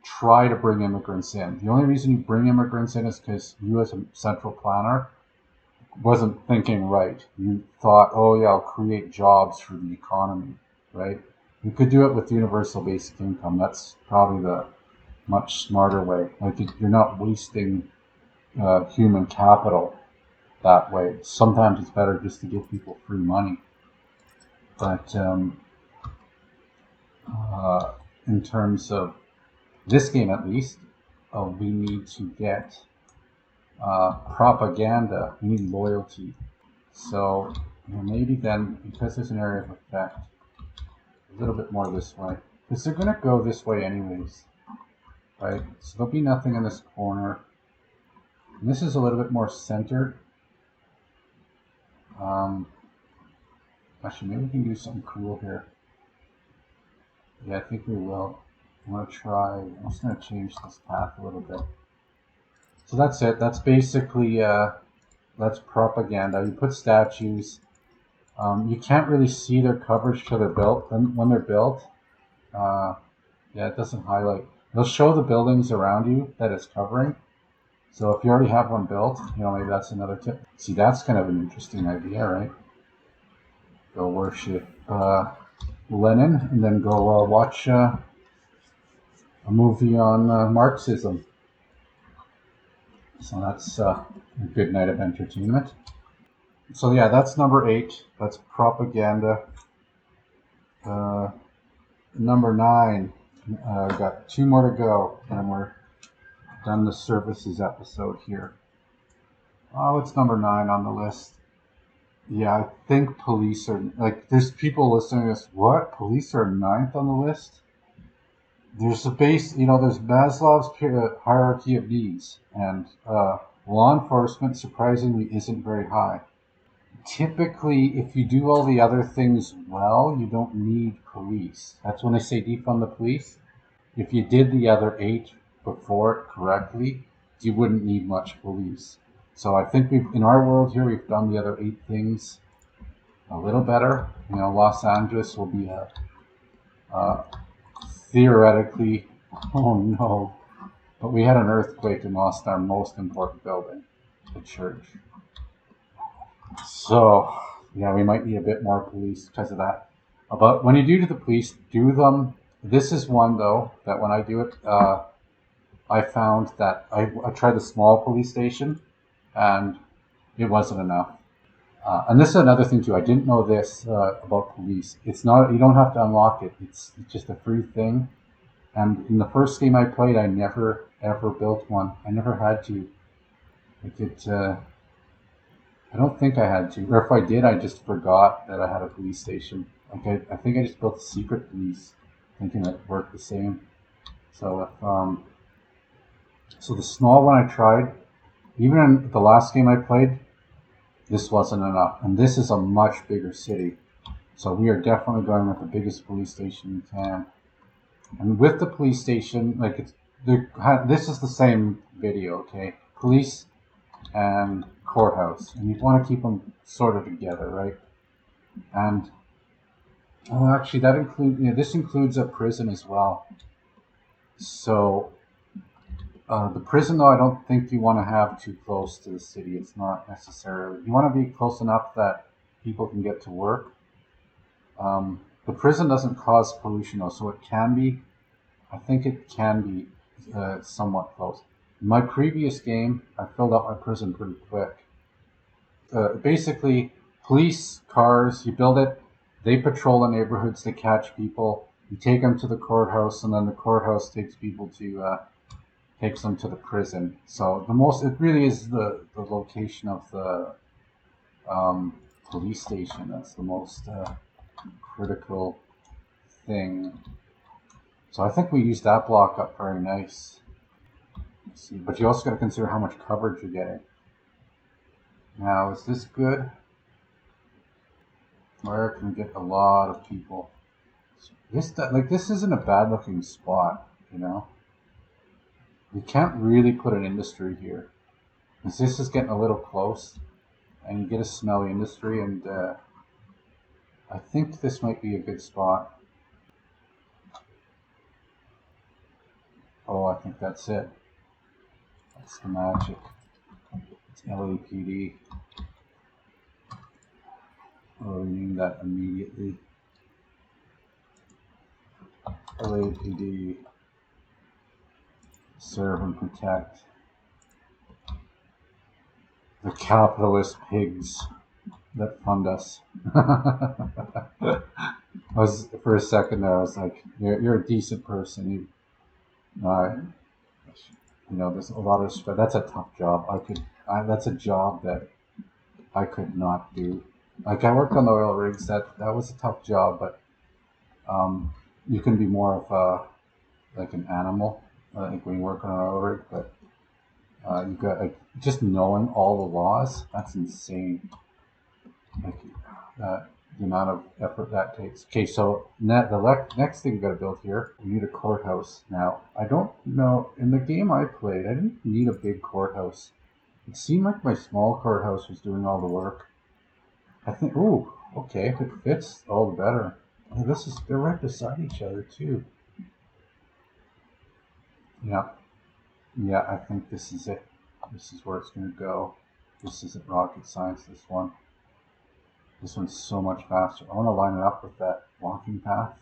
try to bring immigrants in. The only reason you bring immigrants in is because you as a central planner wasn't thinking right. You thought, oh yeah, I'll create jobs for the economy, right? You could do it with universal basic income. That's probably the much smarter way. Like you're not wasting human capital that way. Sometimes it's better just to give people free money. But in terms of this game, at least, we need to get propaganda. We need loyalty. So maybe then, because there's an area of effect, a little bit more this way. Because they're going to go this way anyways. Right? So there'll be nothing in this corner. And this is a little bit more centered. Actually, maybe we can do something cool here. Yeah, I think we will. I'm going to try. I'm just going to change this path a little bit. So that's it. That's basically that's propaganda. You put statues. You can't really see their coverage till they're built. Then when they're built, yeah, it doesn't highlight. It'll show the buildings around you that it's covering. So if you already have one built, maybe that's another tip. See, that's kind of an interesting idea, right? Go worship Lenin and then go watch a movie on Marxism. So that's a good night of entertainment. So yeah, that's number 8. That's propaganda. Number 9. Got 2 more to go, and we're done the services episode here. Oh, it's number 9 on the list. Yeah, I think police are, there's people listening to this, what? Police are 9th on the list? There's there's Maslow's hierarchy of needs, and law enforcement surprisingly isn't very high. Typically, if you do all the other things well, you don't need police. That's when they say defund the police. If you did the other 8 before it correctly, you wouldn't need much police. So I think in our world here, we've done the other 8 things a little better. Los Angeles will be theoretically, oh no, but we had an earthquake and lost our most important building, the church. So, yeah, we might need a bit more police because of that. But when you do the police, do them. This is one, though, that when I do it, I found that I tried the small police station, and it wasn't enough. And this is another thing, too. I didn't know this about police. It's not, you don't have to unlock it. It's just a free thing. And in the first game I played, I never, ever built one. I never had to. I don't think I had to. Or if I did, I just forgot that I had a police station. I think I just built a secret police, thinking it worked the same. So so the small one I tried, even in the last game I played, this wasn't enough. And this is a much bigger city. So we are definitely going with the biggest police station we can. And with the police station, this is the same video, okay? Police and courthouse, and you want to keep them sort of together, right? And actually, this includes a prison as well. So the prison, though, I don't think you want to have too close to the city. It's not necessarily. You want to be close enough that people can get to work. The prison doesn't cause pollution, though, so it can be. I think it can be somewhat close. In my previous game, I filled up my prison pretty quick. Basically, police cars, you build it, they patrol the neighborhoods to catch people. You take them to the courthouse, and then the courthouse takes them to the prison. So it really is the location of the police station that's the most critical thing. So I think we used that block up very nice. Let's see, but you also got to consider how much coverage you're getting. Now, is this good? Where can we get a lot of people? This isn't a bad looking spot, We can't really put an industry here, because this is getting a little close, and you get a smelly industry, and I think this might be a good spot. Oh, I think that's it. That's the magic. It's LAPD. I'll rename that immediately. LAPD. Serve and protect the capitalist pigs that fund us. For a second there, I was like, you're a decent person. There's a lot of respect. That's a tough job. That's a job that I could not do. Like, I worked on the oil rigs. That was a tough job, but you can be more of an animal. I think when you work on an oil rig, but you got just knowing all the laws. That's insane. The amount of effort that takes. Okay, so the next thing we got to build here, we need a courthouse. Now, I don't know, in the game I played, I didn't need a big courthouse. It seemed like my small courthouse was doing all the work. I think, okay, if it fits, all the better. Hey, they're right beside each other, too. Yeah, I think this is it. This is where it's going to go. This isn't rocket science, this one. This one's so much faster. I want to line it up with that walking path.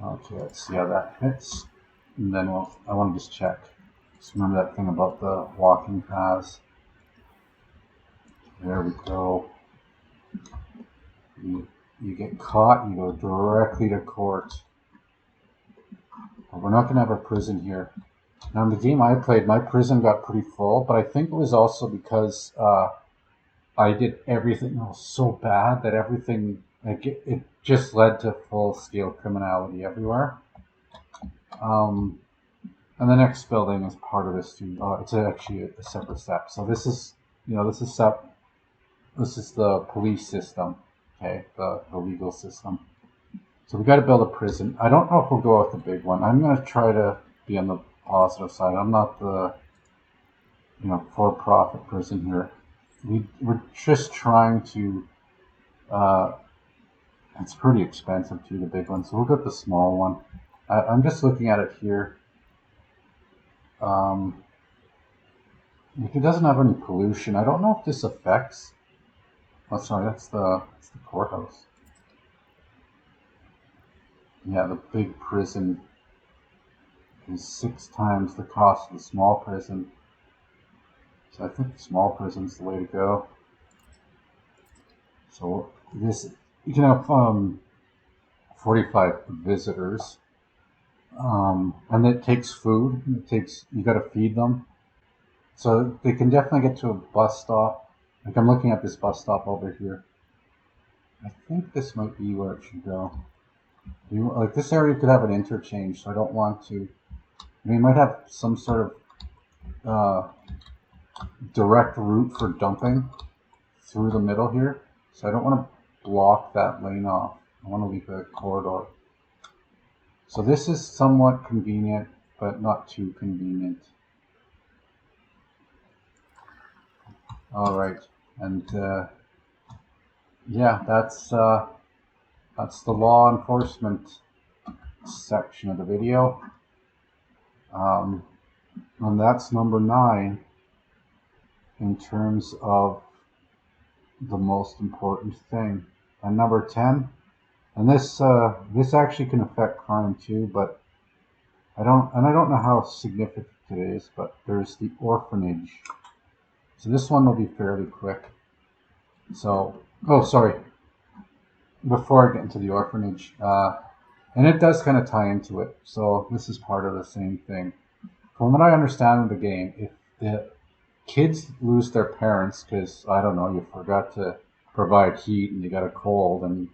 Okay, let's see how that fits. And then I want to just check. Just remember that thing about the walking paths. There we go. You get caught, you go directly to court. But we're not going to have a prison here. Now, in the game I played, my prison got pretty full, but I think it was also because I did everything so bad that everything, it just led to full-scale criminality everywhere. And the next building is part of this too. It's actually a separate step. So this is the police system, okay, the legal system. So we got to build a prison. I don't know if we'll go with the big one. I'm going to try to be on the positive side. I'm not the for-profit person here. We're just trying to. It's pretty expensive too, the big one. So we'll get the small one. I'm just looking at it here. If it doesn't have any pollution, I don't know if this affects. Oh, sorry, that's the courthouse. Yeah, the big prison is 6 times the cost of the small prison. So I think the small prison's the way to go. So this, you can have 45 visitors, and it takes food. You got to feed them. So they can definitely get to a bus stop. Like I'm looking at this bus stop over here. I think this might be where it should go. Like this area could have an interchange, so I don't want to. We might have some sort of direct route for dumping through the middle here. So I don't want to block that lane off. I want to leave a corridor. So this is somewhat convenient, but not too convenient. All right, and yeah, that's the law enforcement section of the video, and that's number 9 in terms of the most important thing. And number 10, and this actually can affect crime too, but I don't know how significant it is, but there's the orphanage. So this one will be fairly quick. So, oh, sorry. Before I get into the orphanage, and it does kind of tie into it. So this is part of the same thing. From what I understand of the game, if the kids lose their parents because, I don't know, you forgot to provide heat and you got a cold and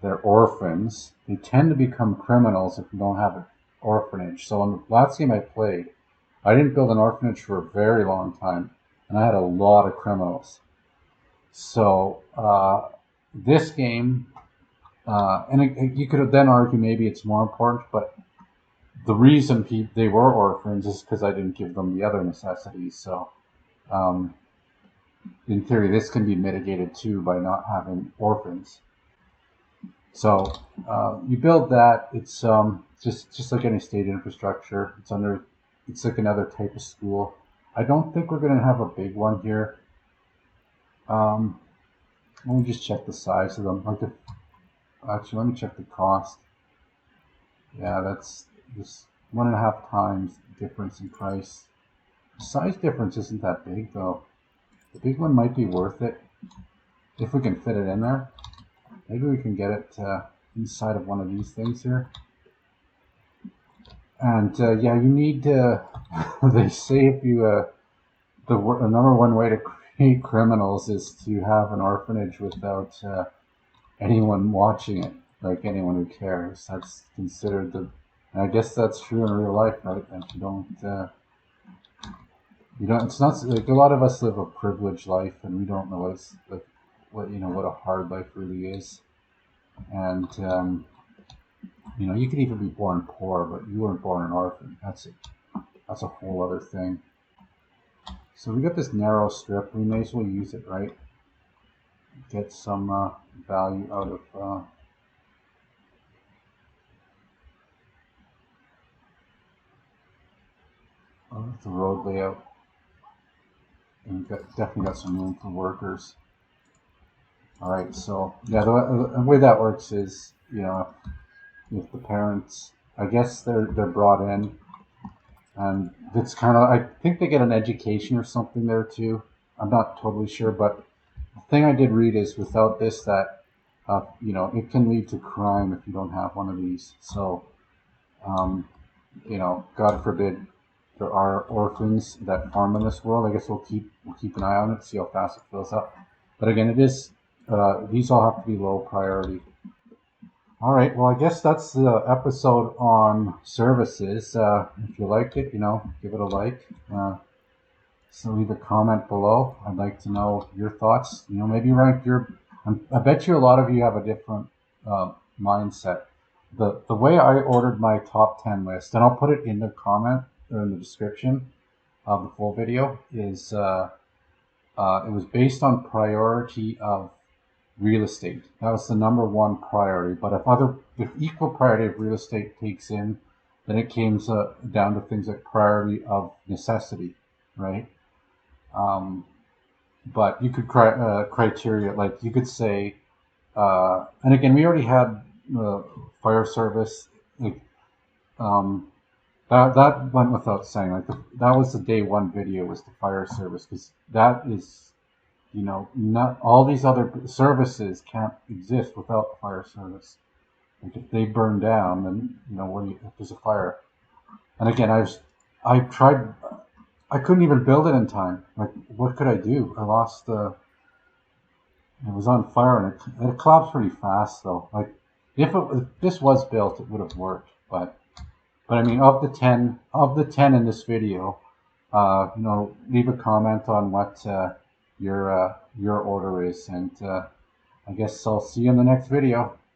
they're orphans, they tend to become criminals if you don't have an orphanage. So in the last game I played, I didn't build an orphanage for a very long time, and I had a lot of criminals. So this game, and you could then argue maybe it's more important, but the reason they were orphans is because I didn't give them the other necessities. So in theory, this can be mitigated too by not having orphans. So you build that. It's just like any state infrastructure. It's like another type of school. I don't think we're going to have a big one here. Let me just check the size of them. Actually, let me check the cost. Yeah, that's just 1.5 times difference in price. The size difference isn't that big though. The big one might be worth it if we can fit it in there. Maybe we can get it inside of one of these things here. And yeah, you need they say if you the number one way to create criminals is to have an orphanage without anyone watching it, like anyone who cares. That's considered and I guess that's true in real life, right? That you don't it's not like a lot of us live a privileged life and we don't know what a hard life really is. And you could even be born poor, but you weren't born an orphan. That's a whole other thing. So we got this narrow strip. We may as well use it, right? Get some value out of the road layout. And definitely got some room for workers. All right, so yeah, the way that works is, if the parents, I guess they're brought in, and it's kind of, I think they get an education or something there too. I'm not totally sure, but the thing I did read is without this, that it can lead to crime if you don't have one of these. So, God forbid there are orphans that farm in this world. I guess we'll keep an eye on it, see how fast it fills up. But again, it is these all have to be low priority. All right, well, I guess that's the episode on services. If you liked it, give it a like. So leave a comment below. I'd like to know your thoughts. Maybe rank I bet you a lot of you have a different mindset. the way I ordered my top 10 list, and I'll put it in the comment or in the description of the full video, is it was based on priority of real estate. That was the number one priority. But if equal priority of real estate takes in, then it came down to things like priority of necessity, right? Um, but you could criteria, like you could say, and again, we already had fire service. Like, um, that went without saying. Like that was the day one video, was the fire service, because that is, not all these other services can't exist without the fire service. Like if they burn down, then if there's a fire. And again, I tried. I couldn't even build it in time. Like, what could I do? I lost the. It was on fire, and it collapsed pretty fast, though. Like, if this was built, it would have worked. But I mean, of the ten in this video, leave a comment on what your order is, and I guess I'll see you in the next video.